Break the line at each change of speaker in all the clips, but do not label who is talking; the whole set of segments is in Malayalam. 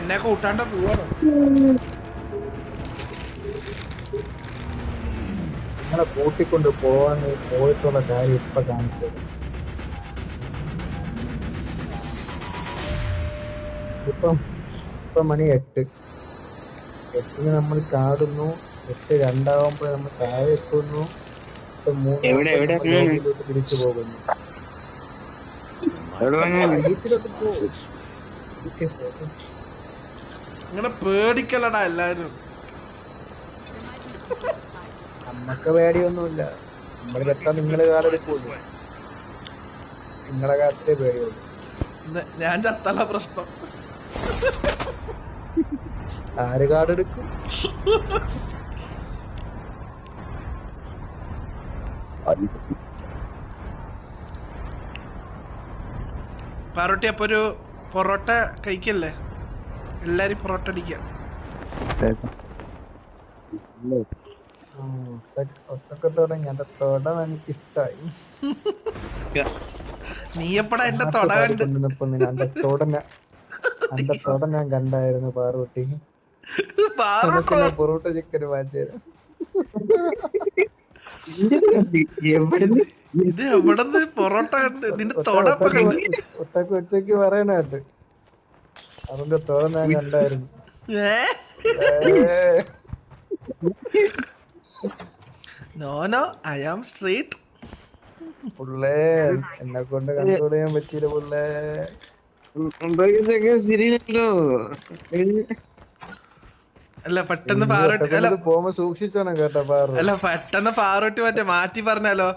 എന്നെ കൂട്ടാണ്ട് പോവാണ്.
നിങ്ങളെ കൂട്ടിക്കൊണ്ട് പോവാൻ പോയിട്ടുള്ള കാര്യം ഇപ്പൊ കാണിച്ചത്. ഇപ്പം ഇപ്പം മണി 8 നമ്മൾ ചാടുന്നു. 8:02 നമ്മൾ താഴെ എത്തുന്നു. 8:03 നമ്മൾ ലോബിയിലോട്ട് തിരിച്ചു പോകുന്നു. വീട്ടിലോട്ട് പോകും.
ഇങ്ങനെ പേടിക്കലടാ എല്ലാരും.
നമ്മക്ക് പേടിയൊന്നുമില്ല. നമ്മളിലെത്താൻ നിങ്ങള് കാലെടുക്കൂല്ലോ. നിങ്ങളെ കാര്യത്തിലേ പേടിയുള്ളൂ.
ഞാൻ ചത്തല പ്രശ്നം.
ആര് കാടെടുക്കും?
പാറോട്ടി അപ്പൊ ഒരു പൊറോട്ട കഴിക്കല്ലേ? എല്ലാരും പൊറോട്ട അടിക്കാം.
ഒട്ടക്കത്തോടെ എന്റെ തൊട എനിക്കിഷ്ടായി.
നീ എപ്പടാ എന്റെ തൊട കണ്ട്?
എന്റെ തൊട ഞാൻ കണ്ടായിരുന്നു പാറൂട്ടി. പൊറോട്ട ചിക്കൻ വാങ്ങിച്ചു.
ഇത് എവിടെന്ന് പൊറോട്ട കണ്ട്? നിന്റെ തൊട
ഒട്ടക്ക് ഉച്ചക്ക് പറയണായിട്ട് അവന്റെ തൊട ഞാൻ കണ്ടായിരുന്നു.
No I am straight.
പുള്ളേ എന്നെ കൊണ്ട് കൺട്രോൾ ചെയ്യാൻ പറ്റിയില്ല പുള്ളേ.
അല്ല പെട്ടെന്ന് പാറോട്ടി
പോകുമ്പോ സൂക്ഷിച്ചോണം കേട്ടോ പാറു.
അല്ല പെട്ടെന്ന് പാറോട്ടി മറ്റേ മാറ്റി പറഞ്ഞാലോ?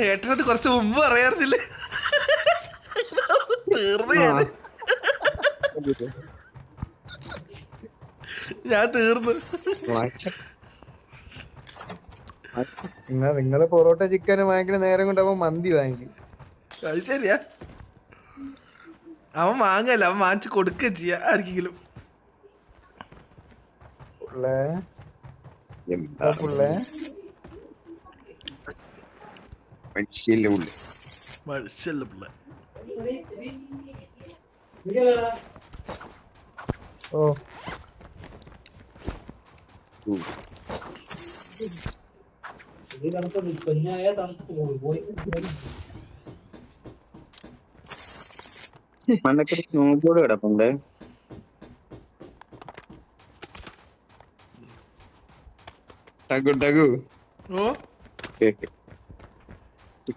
ഏട്ടനത് കുറച്ച് മുമ്പ് അറിയാറില്ലേ? തീർന്നു ഞാൻ തീർന്നു.
നിങ്ങള് പൊറോട്ട ചിക്കൻ വാങ്ങിക്കണ നേരം കൊണ്ട് അവൻ മന്തി വാങ്ങിക്കും.
അത് ശരിയാ. അവൻ വാങ്ങല്ല, അവൻ വാങ്ങിച്ചു കൊടുക്കുക ചെയ്യാ ആർക്കെങ്കിലും.
ഓ
മണ്ണക്കൊരു സ്നോബോർഡ് കിടപ്പുണ്ട്.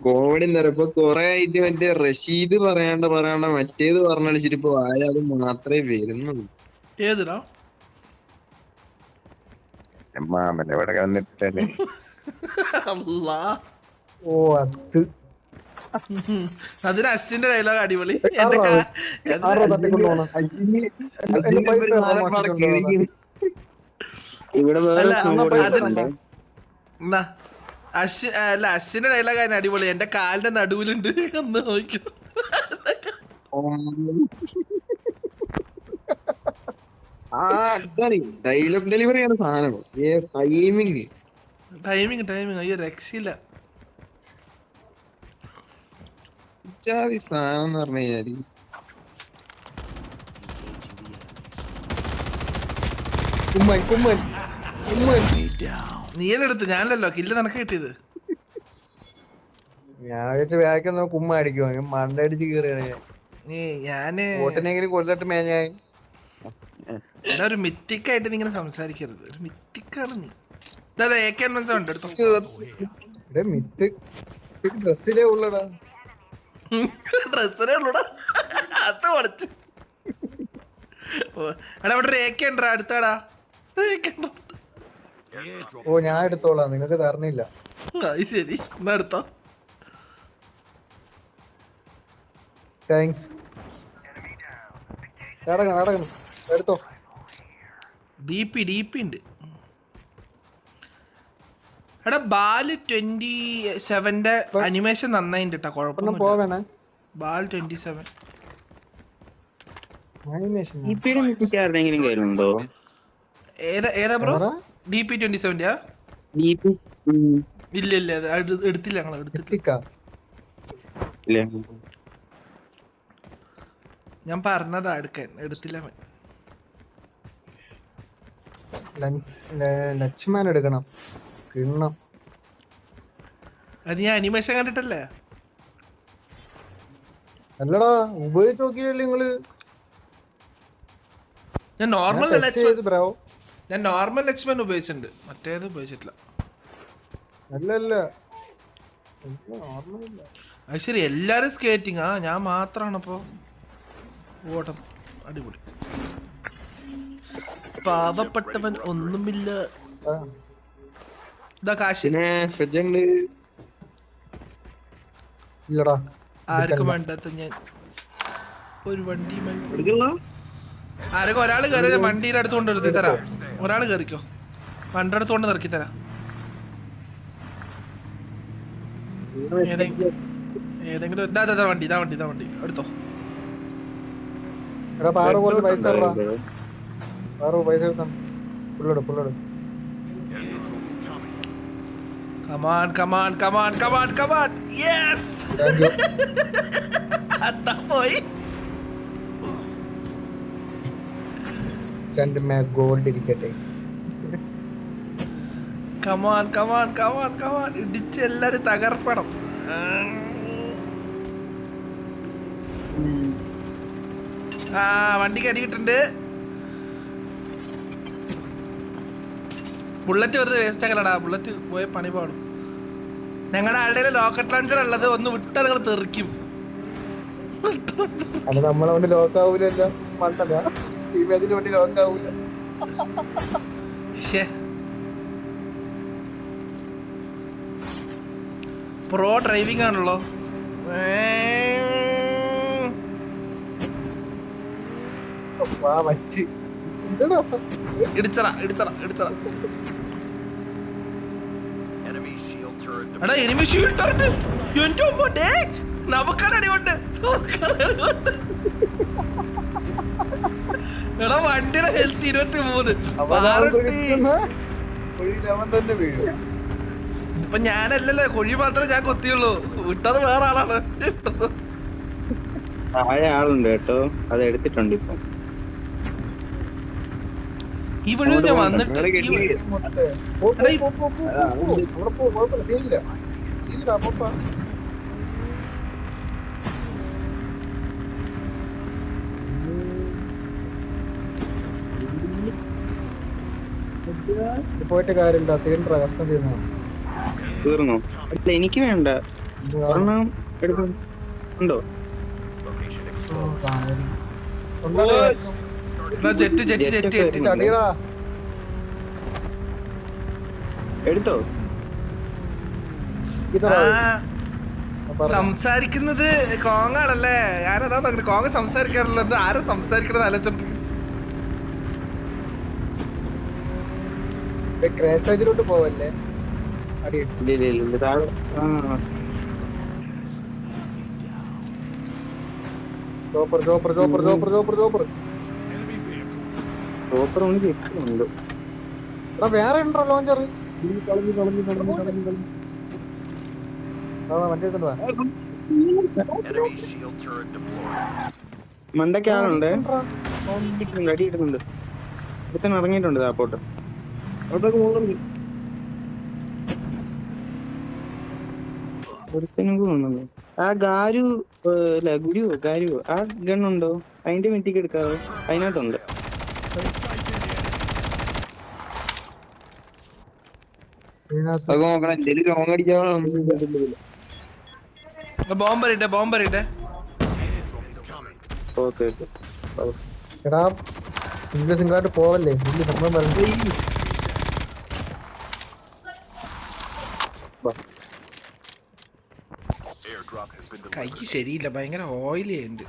കോമഡി നിറപ്പോ കൊറേ ആയിട്ട് മറ്റേ റഷീദ് പറയാണ്ട മറ്റേത് പറഞ്ഞളിച്ചിട്ടിപ്പോ ആരും അത് മാത്രമേ വരുന്നുള്ളൂ.
ഏതിടാ
മാമന്റെ ഇവിടെ വന്നിട്ടല്ലേ.
ഓ അത്
അതിന് അശ്വിന്റെ ഡയലോഗ് അടിപൊളി.
ഇവിടെ
അശ്വിന്റെ ഡയലോഗ് അതിന് അടിപൊളി. എന്റെ കാലിന്റെ നടുവിലുണ്ട് എന്ന് നോക്കൂ.
ഡയലോഗ് ഡെലിവറിയാണ് സാധനം.
ടൈമിങ് അയ്യോ രക്ഷയില്ല.
സാധനം എന്ന് പറഞ്ഞു കഴിഞ്ഞാല്
നീലെടുത്ത് ഞാനല്ലോ കില്ല് നിനക്ക് കിട്ടിയത്.
ഞാൻ വെച്ച് വേഗം കുമ്മ അടിക്കും. മണ്ടടിച്ച് കയറിയാണ്
ഞാന്
ഓട്ടിനെങ്കിലും കൊല്ലട്ട് മേഞ്ഞായി.
ഒരു മിത്തിക്കായിട്ട് നീ ഇങ്ങനെ സംസാരിക്കരുത്. ഒരു മിത്തിക്കാണ് നീ.
ഡ്രസ്സിലേ ഉള്ളടാ.
ഡ്രസ്സിലേ ഉള്ളൂടാ. അത് പഠിച്ചു. എടാ ഇവിടെ ഒരു AK ഉണ്ടോ അടുത്താടാ?
ഓ ഞാൻ എടുത്തോളാം, നിങ്ങക്ക് തരണില്ല.
അത് ശരി, എന്നാ എടുത്തോ.
താങ്ക്സ്. നടക്കണം എടുത്തോ.
DP ഉണ്ട്. എടാ ബാല് 27 അനിമേഷൻ നന്നായിണ്ട് കേട്ടോ, കുഴപ്പമൊന്നുമില്ല. ബാൽ 27 ഏതാ ബ്രോ? DP 27 ഇല്ല എടുത്തില്ല, ഞങ്ങൾ എടുത്തില്ല. ഞാൻ പറഞ്ഞതാ എടുക്കാൻ, എടുത്തില്ല.
ലക്ഷ്മൺ എടുക്കണം കിണ്ണം.
അത് ഞാൻ അനിമേഷൻ കണ്ടിട്ടല്ലേ.
അല്ലടാ ഉപയോഗിച്ച് നോക്കിയല്ലേ നിങ്ങള്?
ഞാൻ നോർമൽ
ബ്രോ
ഞാൻ നോർമൽ ലക്ഷ്മൺ ഉപയോഗിച്ചിട്ടുണ്ട്, മറ്റേത് ഉപയോഗിച്ചിട്ടില്ല.
അല്ല
അത് ശരി, എല്ലാരും സ്കേറ്റിംഗ്. ആ ഞാൻ മാത്രാണ് അപ്പൊ ഓട്ടം. അടിപൊളി. പാവപ്പെട്ടവൻ ഒന്നുമില്ല. ഇതാ കാശ്.
ഇല്ലടാ
ആർക്കും വേണ്ടാത്ത ഞാൻ ഒരു വണ്ടി ആരൊക്കെ ഒരാൾ കയറി വണ്ടിയുടെ അടുത്ത് കൊണ്ട് നിർത്തി തരാം. ഒരാൾ കയറിക്കോ, വണ്ടിയുടെ അടുത്ത് കൊണ്ട് നിർത്തി തരാം. ഏതെങ്കിലും ഇതാ വണ്ടി എടുത്തോ. പോയി
ഗോൾഡ് ഇരിക്കട്ടെ.
കമാൻ ഇടിച്ച് എല്ലാരും തകർപ്പണം. ആ വണ്ടിക്ക് അടിയിട്ടുണ്ട്. ബുള്ളറ്റ് വെറുതെ വേസ്റ്റ് ആക്കലടാ, ബുള്ളറ്റ് പോയ പണി പാടും. ഞങ്ങളുടെ ആളുടെ ലോക്കറ്റ് ലോഞ്ചർ ഉള്ളത്, ഒന്ന് വിട്ടാ നിങ്ങൾ തെറിക്കും.
അത് നമ്മളെ ലോക്കാവൂലല്ലോ, വണ്ടി ലോക്കാവൂല.
പ്രോ ഡ്രൈവിംഗ് ആണല്ലോ. ഇടിച്ചറ എടാ എനിമി ഷീൽഡ് ടർret. എന്റെ അമ്മ ഡേ നമുക്കാണ് അടികൊണ്ട്. എടാ വണ്ടിയുടെ ഹെൽത്ത് 23. ഇപ്പൊ ഞാനല്ലല്ലോ, കുഴി മാത്രമേ ഞാൻ കൊത്തിയുള്ളൂ. വിട്ടത് വേറെ ആളാണ്.
ആളുണ്ട് കേട്ടോ, അത് എടുത്തിട്ടുണ്ട്. ഇപ്പൊ
ഈ വഴി ഞാൻ വന്നിട്ട്
പോയിട്ട് കാര്യമില്ല. തീർന്നോ കഷ്ടം
തീർന്നോ? അല്ല എനിക്ക് വേണ്ട. ഉണ്ടോ? എടുത്തോ?
സംസാരിക്കുന്നത് കോങ്ങാണല്ലേ? ഞാനതാ നോക്കട്ടെ. കോങ്ങ സംസാരിക്കാറില്ല. ആരും സംസാരിക്കണത് ആലോചിച്ചോണ്ട്
ക്രാഷ് പോവല്ലേ? വേറെ ഉണ്ടോ ലോഞ്ചർ?
മണ്ടയ്ക്ക് ആളുണ്ട്, അടി ഇടുന്നുണ്ട്. ഇപ്പൊ ഇറങ്ങിയിട്ടുണ്ട് താപ്പോട്ട്. അവിടേക്ക് മുകളിൽ ഒരുത്തനും കൂടെ. ആ ഗാരു അല്ല ഗുരുവോ ആ ഗണ്ണുണ്ടോ? അതിന്റെ മെറ്റിക്ക് എടുക്കാവോ? അതിനകത്തുണ്ട്.
ബോംബറിട്ടെ.
ഓക്കെ
എടാ സിംഗിളായിട്ട് പോവല്ലേ?
കൈക്ക് ശരിയില്ല, ഭയങ്കര ഓയിലി ഉണ്ട്.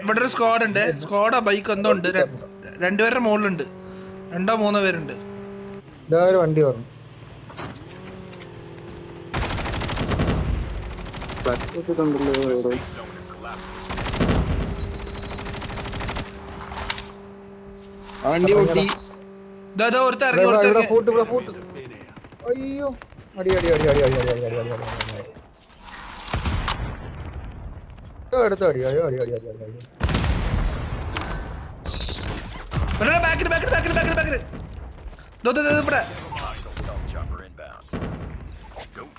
ഇവിടെ ഒരു സ്ക്വാഡ് ഉണ്ട്. സ്ക്വാഡോ ബൈക്ക് എന്തോ ഉണ്ട്. 2 പേരുടെ മുകളിലുണ്ട്. 2-3 പേരുണ്ട്.
വണ്ടി പറഞ്ഞു
വണ്ടി പൊട്ടി.
അയ്യോ അടി എടുത്തോ അടി അടി അടി അടി അടി അടി
ബാക്കിൽ ബാക്കിൽ ബാക്കിൽ ബാക്കിൽ ബാക്കിൽ ഇവിടെ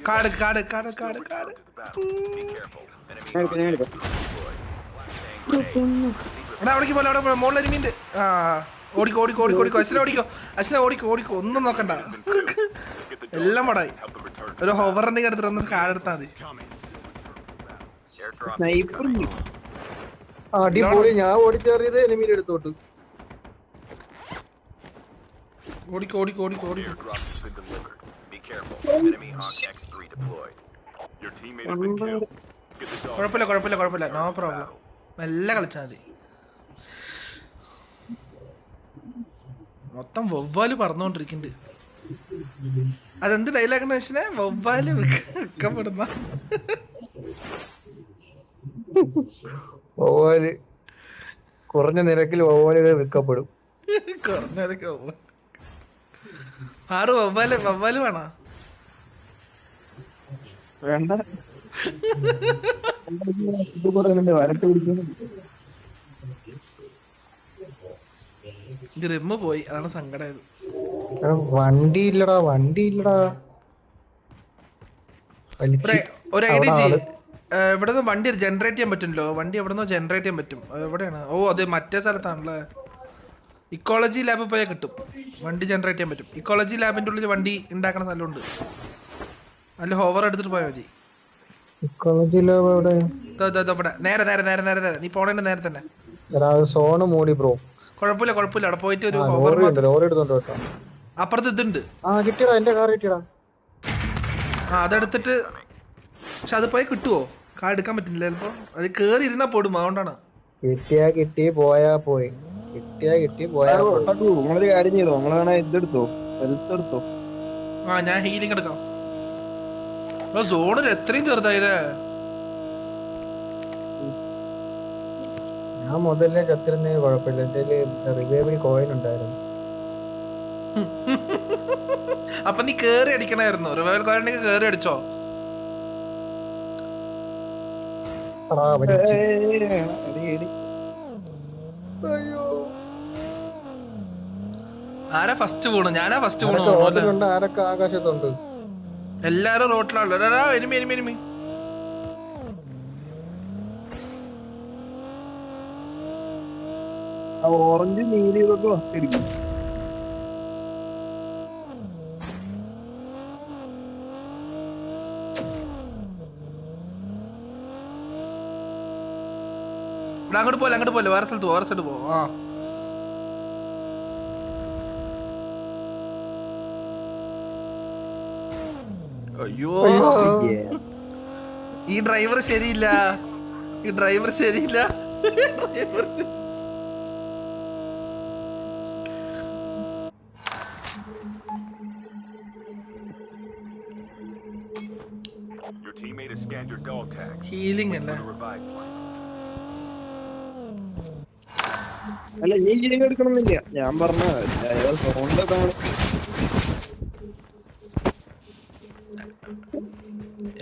കാട് കാട് കാട് കാട് കാട് എടാ അവിടേക്ക് പോലെ അവിടെ മുകളിൽ എരുമീൻ്റെ ആ ഓടിക്കോ ഓടിക്കോ ഓടിക്കോ ഓടിക്കോ അച്ഛനെ ഓടിക്കോ അച്ഛനെ ഓടിക്കോ ഓടിക്കോ ഒന്നും നോക്കണ്ട എല്ലാം പടായി ഒരു ഹോവർ എന്തെങ്കിലും എടുത്തിട്ട് വന്നിട്ട് കാടെടുത്താൽ മതി
സ്നൈപ്പർ
അടിപൊളി ഞാൻ ഓടിച്ചേറിയത് എനിമീൻ എടുത്തോട്ട്
ഓടിക്കോ ഓടിക്കോ ഓടിക്കോ ഓടിക്കോ കുഴപ്പമില്ല കുഴപ്പമില്ല കുഴപ്പമില്ല നോ പ്രോബ്ലം മെല്ലെ കളിച്ചാൽ മതി മൊത്തം വവ്വാല് പറന്നുകൊണ്ടിരിക്കുന്നുണ്ട് അതെന്ത് ഡയലോഗെന്ന് വെച്ചാൽ വവ്വാല് വെക്കപ്പെടുന്ന
വവ്വാല് കുറഞ്ഞ നിരക്കിൽ വവ്വാലുകൾ വിൽക്കപ്പെടും
കുറഞ്ഞതൊക്കെ ആറ് വവ്വാല് വവ്വാല് വേണോ
വേണ്ട വരട്ട് പിടിക്കുന്നു
റിമ്മ് പോയി അതാണ് സങ്കടമായത്
വണ്ടി ഇല്ലടാ വണ്ടി ഇല്ലടാ
ഒരു ഐഡിയ ചെയ്യ് ഇവിടെ നിന്ന് വണ്ടി ജനറേറ്റ് ചെയ്യാൻ പറ്റുമല്ലോ വണ്ടി എവിടെ നിന്നോ ജനറേറ്റ് ചെയ്യാൻ പറ്റും എവിടെയാണ് ഓ അത് മറ്റേ സ്ഥലത്താണല്ലേ ഇക്കോളജി ലാബിൽ പോയാൽ കിട്ടും വണ്ടി ജനറേറ്റ് ചെയ്യാൻ പറ്റും ഇക്കോളജി ലാബിൻ്റെ ഉള്ളിൽ വണ്ടി ഉണ്ടാക്കണ സ്ഥലമുണ്ട് നല്ല ഹോവർ എടുത്തിട്ട് പോയാൽ മതി
ഇക്കോളജി ലാബ് എവിടെ
ഇവിടെ നേരെ നേരെ നേരെ നേരെ നേരെ നീ പോണേന്റെ നേരെ തന്നെ
സോണ് മൂടി ബ്രോ
കുഴപ്പമില്ല കുഴപ്പമില്ല അവിടെ പോയിട്ട് ഒരു
ലോറി എടുത്തോണ്ട് കേട്ടോ
അപ്പുറത്ത് ഇതുണ്ട്
ആ കിട്ടിയടാ എന്റെ കാർ കിട്ടിയടാ
ആ അതെടുത്തിട്ട് പക്ഷെ അത് പോയി കിട്ടുവോ കാർ എടുക്കാൻ പറ്റുന്നില്ല ചിലപ്പോ അത് കേറി ഇരുന്നാ പോടും അതുകൊണ്ടാണ്
കിട്ടിയാ കിട്ടി പോയാ പോയി കിട്ടിയാ കിട്ടി പോയാ
നിങ്ങളൊരു കാര്യം ചെയ്തോ നിങ്ങളാണ് ഇതെടുത്തോ എടുത്തോ
ആ ഞാൻ ഹീലിംഗ് എടുക്കാം സോണിൽ എത്രയും ചെറുതായില്ലേ
ഞാൻ മുതലേ ചത്തിരുന്നേ കുഴപ്പമില്ല എന്റെ റിവൈവൽ കോയിൻ ഉണ്ടായിരുന്നു
അപ്പൊ നീ കേറി അടിക്കണായിരുന്നു റിവൈവൽ കോയിൻ കേറി അടിച്ചോ ആരാ ഫസ്റ്റ് പോണു ഞാനാ ഫസ്റ്റ് പോണു
ആരൊക്കെ ആകാശത്തുണ്ട്
എല്ലാരും റോട്ടിലാണല്ലോ എനിമി എനിമി എനിമി
ഓറഞ്ച് നീല ഇതൊക്കെ വസ്തിരിക്കും
അങ്ങോട്ട് പോലെ വേറെ സ്ഥലത്ത് പോ ആ അയ്യോ ഈ ഡ്രൈവർ ശരിയില്ല ഹീലിംഗ് അല്ലേ
അല്ല നീ ഹീലിംഗ് എടുക്കണമെന്നില്ല ഞാൻ പറഞ്ഞ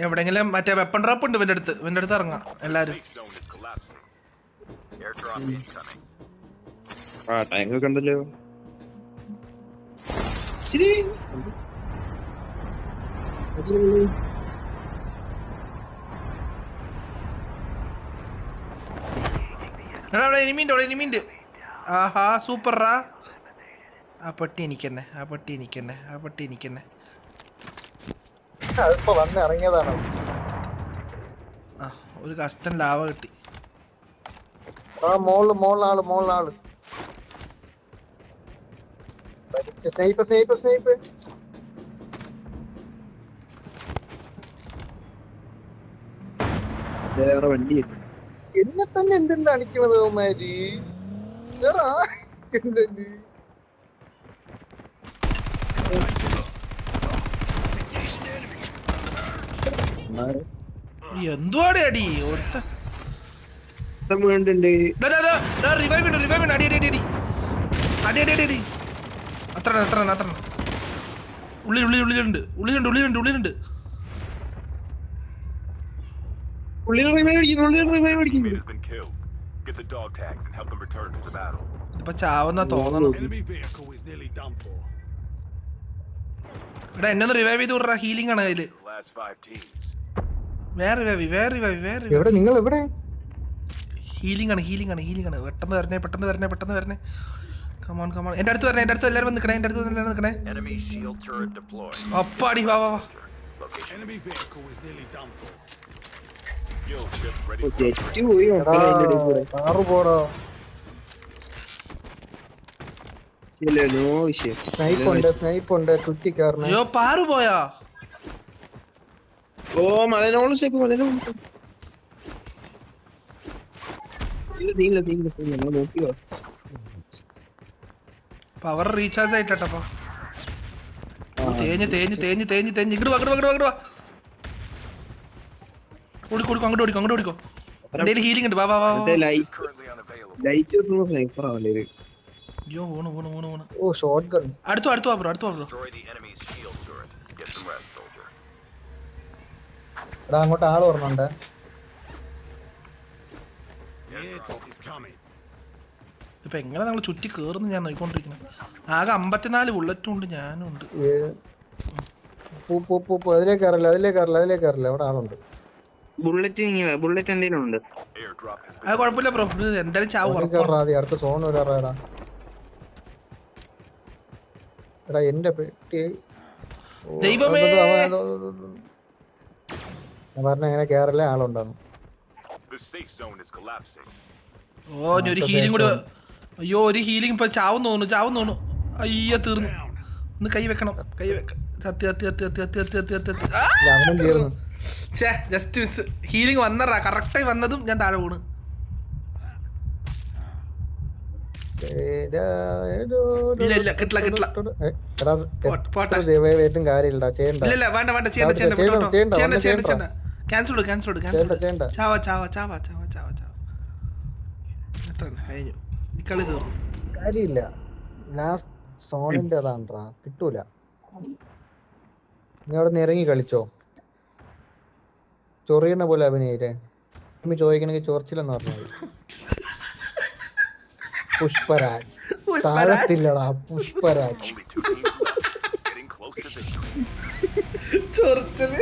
എവിടെങ്കിലും മറ്റേ വെപ്പൺ ഡ്രോപ്പ് ഉണ്ട് ഇവന്റെ അടുത്ത് ഇറങ്ങാം എല്ലാരും
ആ ടാങ്ക് കണ്ടല്ലോ ശരി
എനിമിണ്ട് ആഹാ സൂപ്പറാ ആ പട്ടി എനിക്കെന്നെ
അതിപ്പോ വന്ന് ഇറങ്ങിയതാണോ
ആ ഒരു കസ്റ്റം ലാവ കിട്ടി
ആ മോളിലാള് സ്നൈപ്പ്
വേറെ വണ്ടി
എന്നെ തന്നെ എന്തെന്ന് അടിക്കണത് മാരി
എന്തുവാടെ അടി ഒരുത്ത
വീണ്ടുണ്ട്
റിവൈവ് അടി അത്ര ഉള്ളിലുണ്ട്
പുള്ളിയുടെ റിവൈവ് അടിക്കുന്നു, പുള്ളിയുടെ റിവൈവ് അടിക്കുന്നു.
Has been killed. Get the dog tags and help them return to the battle.
ഇപ്പൊ ചാവുന്ന തോന്നണം.
Enemy vehicle is nearly done for.
എടാ എന്നെ ഒന്ന് റിവൈവ് ചെയ്ത് വിടറാ. ഹീലിംഗ് ആണ് കയ്യില്.
The last 5 teams.
വേറെ റിവൈവ്.
എവിടെ നിങ്ങൾ എവിടെ?
ഹീലിംഗ് ആണ്. പെട്ടെന്ന് വരണേ. കമോൺ. എന്റെ അടുത്ത് എല്ലാവരും നിൽക്കണേ.
Enemy shield turret deployed.
അപ്പാടി വാ.
Location.
Enemy vehicle is nearly done for.
Kill ship ready
oh,
for
തെറ്റ് പോയി
എടാ
മക്കളെ അതിന്റെ ഇടയിൽ കൂടെ.
കാറ് പോടാ.
ഇല്ല, നോ വിഷയം.
സ്നൈപ്പ് ഉണ്ട് കുറ്റി കയറണേ.
അയ്യോ പാറു പോയാ.
ഓ മലനോളം ഷേപ്പ് മലനോളം. ഇല്ല നോക്കിയോ.
Power recharge ആയിട്ടപ്പോ. തേഞ്ഞ് ഇങ്ങോട്ട് വാ. ഓടിക്കോ അങ്ങോട്ട് ഓടിക്കോ. എന്റെ ഹീലിംഗ് ഉണ്ട്. വാ.
currently unavailable.
ലൈറ്റ് സ്നൈപ്പർ ആവല്ലേ.
അയ്യോ വീണ്.
Oh shotgun.
അടുത്ത് വാ bro.
Destroy the enemy's shield turret. Get some rest, soldier.
എടാ അങ്ങോട്ട് ആള് പറഞ്ഞുണ്ട്.
The airdrop is coming.
ഇപ്പൊ എങ്ങനെ നമ്മൾ ചുറ്റി കേറുന്നു ഞാൻ നോക്കിക്കൊണ്ടിരിക്കുന്നത്. ആകെ 54 ബുള്ളറ്റും ഉണ്ട്. ഞാനും ഉണ്ട്.
അതിലേക്ക് കയറില്ല. അവിടെ ആളുണ്ട്.
ബുള്ളറ്റ് എന്തെങ്കിലും ഉണ്ട്.
Airdrop has
അത് കുഴപ്പമില്ല ബ്രോ. എന്തായാലും ചാവ്
കയറാ മതി. അടുത്ത സോൺ വരാറാടാ. എടാ എന്റെ പെട്ടി.
ദൈവമേ.
ഞാൻ പറഞ്ഞ എങ്ങനെ കേറല്ലേ ആളുണ്ടാകും.
the safe zone is collapsing.
ഒരു ഹീലിംഗ് കൂടി. അയ്യോ ഒരു ഹീലിംഗ് ഇപ്പൊ ചാവും തോന്നുന്നു. അയ്യോ തീർന്നു. ഒന്ന് കൈ വെക്കണം. സത്യ.
അവനും തീർന്നു.
Just miss. ഹീലിംഗ് വന്നറാ. കറക്റ്റായി വന്നതും ഞാൻ താഴെ വീണ്. ഇല്ല കിട്ടില്ല.
ദൈവമായിട്ടും കാര്യമില്ല. ചെയ്യണ്ട.
ഇല്ല വേണ്ട ചെയ്യണ്ട. ക്യാൻസൽ
ചെയ്യണ്ട.
ചാവ. എത്ര കഴിഞ്ഞു. ഈ കളി തീർന്നു.
കാര്യമില്ല. ലാസ്റ്റ് സോണിന്റെ അതാണ്ടാ. കിട്ടൂല. നീ അവിടെ നിന്ന് ഇറങ്ങി കളിച്ചോ. ചൊറിയണ പോലെ അഭിനയില്ലേ. ചോദിക്കണമെങ്കിൽ ചൊറിച്ചില്ലെന്ന് പറഞ്ഞത്. Pushparaj താഴത്തില്ലടാ. Pushparaj
Only 2 teams left. Getting close to victory.
ചൊറിച്ചത്